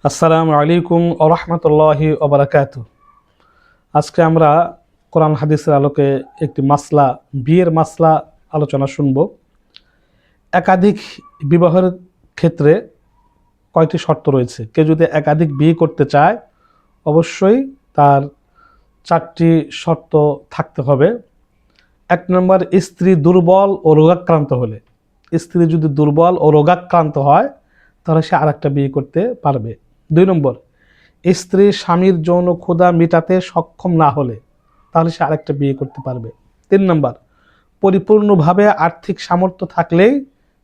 আসসালামু আলাইকুম ওয়া রাহমাতুল্লাহি ওয়া বারাকাতুহু। আজকে আমরা কোরআন হাদিসের আলোকে একটি মাসলা, বিয়ের মাসলা আলোচনা শুনব। একাধিক বিবাহের ক্ষেত্রে কয়টি শর্ত রয়েছে? কেউ যদি একাধিক বিয়ে করতে চায় অবশ্যই তার 4টি শর্ত থাকতে হবে। 1 নম্বর, স্ত্রী দুর্বল ও রোগাক্রান্ত হলে। স্ত্রী যদি দুর্বল ও রোগাক্রান্ত হয় তাহলে সে আরেকটা বিয়ে করতে পারবে। 2 নম্বর, স্ত্রী স্বামীর যৌন ক্ষুধা মেটাতে সক্ষম না হলে তাহলে সে আরেকটা বিয়ে করতে পারবে। 3 নম্বর, পরিপূর্ণভাবে আর্থিক সামর্থ্য থাকলেই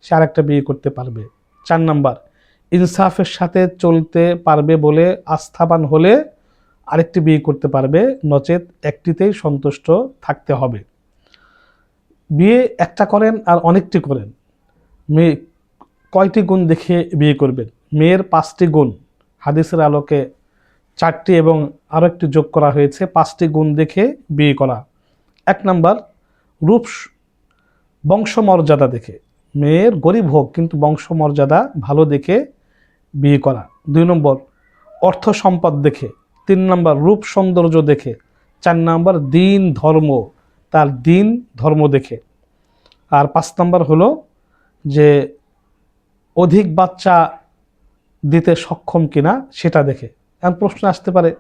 সে আরেকটা বিয়ে করতে পারবে। 4 নম্বর, ইনসাফের সাথে চলতে পারবে বলে আস্থাবান হলে আরেকটি বিয়ে করতে পারবে, নচেত একটিতেই সন্তুষ্ট থাকতে হবে। বিয়ে একটা করেন আর অনেকটি করেন, মেয়ে কয়টি গুণ দেখে বিয়ে করবেন? মেয়ের 5টি গুণ হাদিসের আলোকে 4টি এবং আরও একটি যোগ করা হয়েছে, 5টি গুণ দেখে বিয়ে করা। 1 নম্বর, রূপ বংশমর্যাদা দেখে। মেয়ের গরিব হোক কিন্তু বংশমর্যাদা ভালো দেখে বিয়ে করা। 2 নম্বর, অর্থ সম্পদ দেখে। 3 নম্বর, রূপ সৌন্দর্য দেখে। 4 নম্বর, দিন ধর্ম, তার দিন ধর্ম দেখে। আর 5 নম্বর হলো যে অধিক বাচ্চা দিতে সক্ষম কিনা সেটা দেখে। এখন প্রশ্ন আসতে পারে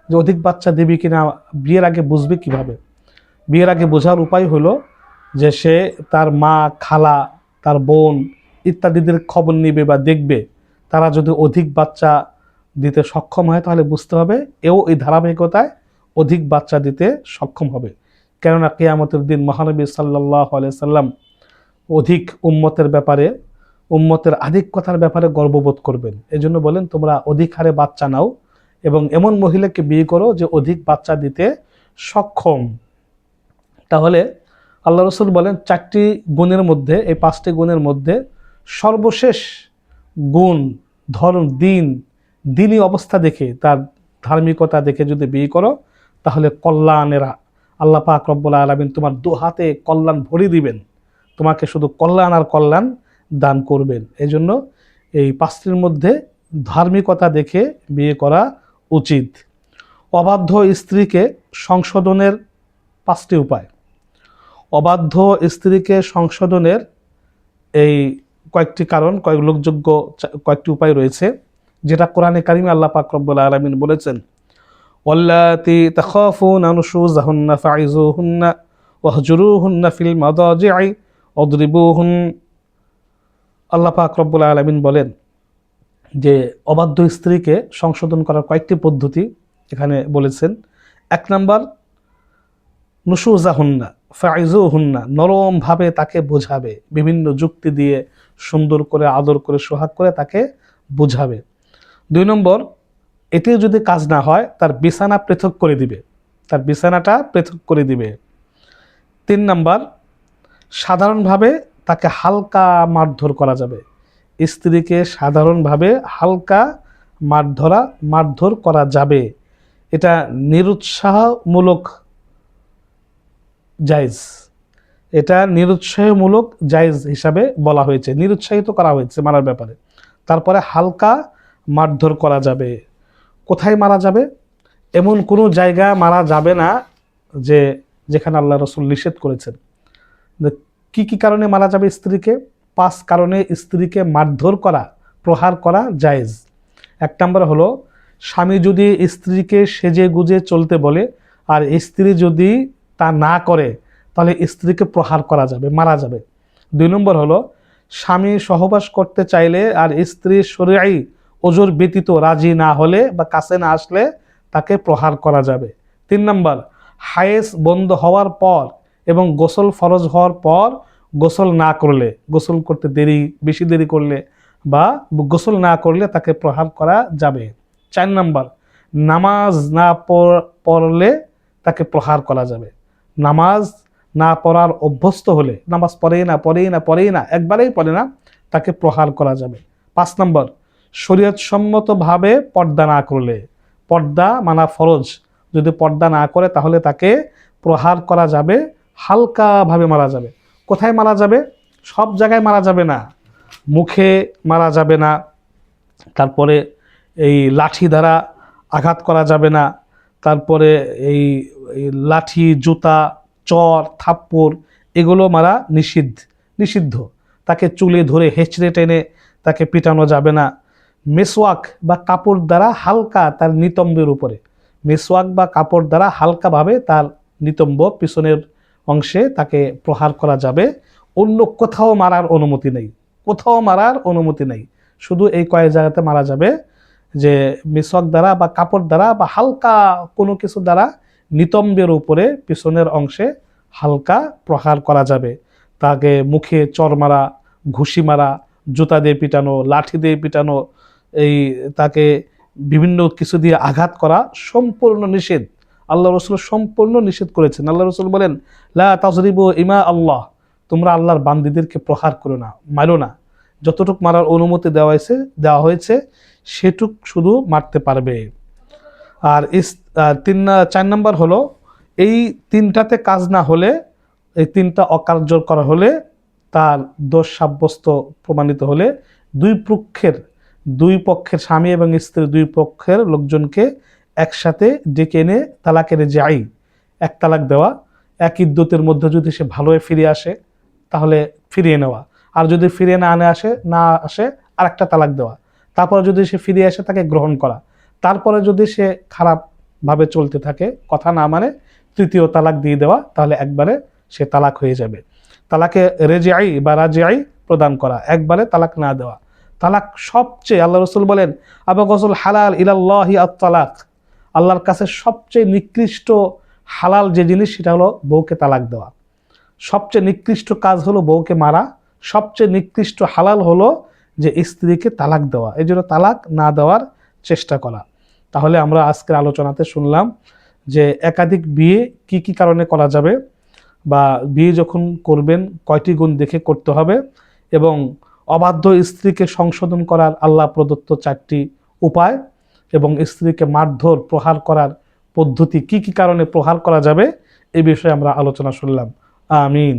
যে অধিক বাচ্চা দিবি কিনা বিয়ের আগে বুঝবে কিভাবে? বিয়ের আগে বোঝার উপায় হলো যে সে তার মা, খালা, তার বোন ইত্যাদিদের খবর নেবে বা দেখবে। তারা যদি অধিক বাচ্চা দিতে সক্ষম হয় তাহলে বুঝতে হবে এও এই ধারাবাহিকতায় অধিক বাচ্চা দিতে সক্ষম হবে। কেননা কিয়ামতের দিন মহানবী সাল্লাল্লাহু আলাইহি সাল্লাম অধিক উম্মতের ব্যাপারে, উম্মতের আধিক্যতার ব্যাপারে গর্ববোধ করবেন। এজন্য বলেন তোমরা অধিক হারে বাচ্চা নাও এবং এমন মহিলাকে বিয়ে করো যে অধিক বাচ্চা দিতে সক্ষম। তাহলে আল্লাহ রসুল বলেন 4টি গুণের মধ্যে, এই 5টি গুণের মধ্যে সর্বশেষ গুণ ধর্ম, দিনই অবস্থা দেখে, তার ধার্মিকতা দেখে যদি বিয়ে করো তাহলে কল্যাণেরা আল্লাহ পাক রব্বুল আলামিন তোমার 2 হাতে কল্যাণ ভরিয়ে দিবেন, তোমাকে শুধু কল্যাণ আর কল্যাণ দান করবেন। এই জন্য এই 5টির মধ্যে ধার্মিকতা দেখে বিয়ে করা উচিত। অবাধ্য স্ত্রীকে সংশোধনের 5টি উপায়। অবাধ্য স্ত্রীকে সংশোধনের এই কয়েকটি কারণ, উল্লেখযোগ্য কয়েকটি উপায় রয়েছে, যেটা কোরআনে কারিমে আল্লাহ পাক রব্বুল আলামিন বলেছেন, ওয়াল্লাতি তাখাফুনা নুশুজাহুন্না ফাইজুহুন্না ওয়াহজুরুহুন্না ফিল মাদাজি'i ওয়াদরিবুহুন। আল্লাহ পাক রব্বুল আলামিন বলেন যে অবাধ্য স্ত্রীকে সংশোধন করার কয়েকটি পদ্ধতি এখানে বলেছেন। 1 নম্বর, নুশুজাহুন্না ফাইজুহুন্না, নরমভাবে তাকে বোঝাবে, বিভিন্ন যুক্তি দিয়ে সুন্দর করে আদর করে সোহাগ করে তাকে বোঝাবে। 2 নম্বর, এটিও যদি কাজ না হয় তার বিছানা পৃথক করে দিবে, তার বিছানাটা পৃথক করে দিবে। 3 নম্বর, সাধারণভাবে তাকে হালকা মারধর করা যাবে। স্ত্রীকে সাধারণভাবে হালকা মারধর করা যাবে। এটা নিরুৎসাহমূলক জায়েজ, এটা নিরুৎসাহমূলক জায়েজ হিসাবে বলা হয়েছে, নিরুৎসাহিত করা হয়েছে মারার ব্যাপারে। তারপরে হালকা মারধর করা যাবে। কোথায় মারা যাবে? এমন কোনো জায়গা মারা যাবে না যেখানে আল্লাহ রসুল নিষেধ করেছেন। কি কি কারণে মারা যাবে স্ত্রীকে? 5 কারণে স্ত্রীকে মারধর করা, প্রহার করা জায়েজ। 1 নম্বর হলো স্বামী যদি স্ত্রীকে সেজে গুজে চলতে বলে আর স্ত্রী যদি তা না করে তাহলে স্ত্রীকে প্রহার করা যাবে, মারা যাবে। 2 নম্বর হলো স্বামী সহবাস করতে চাইলে আর স্ত্রী শরীয়ী ওজর ব্যতীত রাজি না হলে বা কাছে না আসলে তাকে প্রহার করা যাবে। 3 নম্বর, হায়েজ বন্ধ হওয়ার পর এবং গোসল ফরজ হওয়ার পর গোসল না করলে, গোসল করতে বেশি দেরি করলে বা গোসল না করলে তাকে প্রহার করা যাবে। 4 নম্বর, নামাজ না পড়লে তাকে প্রহার করা যাবে। নামাজ না পড়ার অভ্যস্ত হলে, নামাজ পড়েই না একবারেই পড়ে না, তাকে প্রহার করা যাবে। 5 নম্বর, শরীয়তসম্মতভাবে পর্দা না করলে, পর্দা মানা ফরজ, যদি পর্দা না করে তাহলে তাকে প্রহার করা যাবে, হালকাভাবে মারা যাবে। কোথায় মারা যাবে? সব জায়গায় মারা যাবে না, মুখে মারা যাবে না, তারপরে এই লাঠি দ্বারা আঘাত করা যাবে না, তারপরে এই এই লাঠি, জুতা, চর, থাপ্পড় এগুলো মারা নিষিদ্ধ। তাকে চুলে ধরে হেঁচড়ে টেনে তাকে পিটানো যাবে না। মেসওয়াক বা কাপড় দ্বারা হালকা তার নিতম্বের উপরে, মেসওয়াক বা কাপড় দ্বারা হালকাভাবে তার নিতম্ব পিছনের অংশে তাকে প্রহার করা যাবে। অন্য কোথাও মারার অনুমতি নেই, কোথাও মারার অনুমতি নেই। শুধু এই কয়েক জায়গাতে মারা যাবে, যে মিসওয়াক দ্বারা বা কাপড় দ্বারা বা হালকা কোনো কিছু দ্বারা নিতম্বের উপরে পিছনের অংশে হালকা প্রহার করা যাবে। তাকে মুখে চর মারা, ঘুষি মারা, জুতা দিয়ে পিটানো, লাঠি দিয়ে পিটানো, এই তাকে বিভিন্ন কিছু দিয়ে আঘাত করা সম্পূর্ণ নিষেধ। আল্লাহ রসুল সম্পূর্ণ নিষেধ করেছেন। আল্লাহ রসুল বলেন, লা তাজরিবু ইমা আল্লাহ, তোমরা আল্লাহর বান্দীদেরকে প্রহার করো না, মারো না। যতটুক মারার অনুমতি দেওয়া হয়েছে সেটুক শুধু মারতে পারবে। আর 4 নম্বর হলো, এই 3টাতে কাজ না হলে, এই 3টা অকার্যকর করা হলে, তার দোষ সাব্যস্ত প্রমাণিত হলে দুই পক্ষের স্বামী এবং স্ত্রী, দুই পক্ষের লোকজনকে একসাথে ডেকে এনে তালাকের যাই, এক তালাক দেওয়া। এক ইদ্যতের মধ্যে যদি সে ভালো হয়ে ফিরে আসে তাহলে ফিরিয়ে নেওয়া, আর যদি ফিরিয়ে না আসে আরেকটা তালাক দেওয়া। তারপরে যদি সে ফিরে আসে তাকে গ্রহণ করা। তারপরে যদি সে খারাপভাবে চলতে থাকে, কথা না মানে, 3য় তালাক দিয়ে দেওয়া, তাহলে একবারে সে তালাক হয়ে যাবে। তালাকে রেজিআই বা রাজিআই প্রদান করা, একবারে তালাক না দেওয়া। তালাক সবচেয়ে, আল্লাহ রসুল বলেন, আবাগসুল হালাল ইলাল্লাহি আত-তালাক, আল্লাহর কাছে সবচেয়ে নিকৃষ্ট হালাল যে জিনিস সেটা হলো বউকে তালাক দেওয়া। সবচেয়ে নিকৃষ্ট কাজ হলো বউকে মারা, সবচেয়ে নিকৃষ্ট হালাল হলো যে স্ত্রীকে তালাক দেওয়া। এই জন্য তালাক না দেওয়ার চেষ্টা করা। তাহলে আমরা আজকের আলোচনাতে শুনলাম যে একাধিক বিয়ে কি কি কারণে করা যাবে, বা বিয়ে যখন করবেন কয়টি গুণ দেখে করতে হবে, এবং অবাধ্য স্ত্রীকে সংশোধন করার আল্লাহ প্রদত্ত 4টি উপায়, এবং স্ত্রীকে মারধর প্রহার করার পদ্ধতি, কি কি কারণে প্রহার করা যাবে, এই বিষয়ে আমরা আলোচনা শুনলাম। আমিন।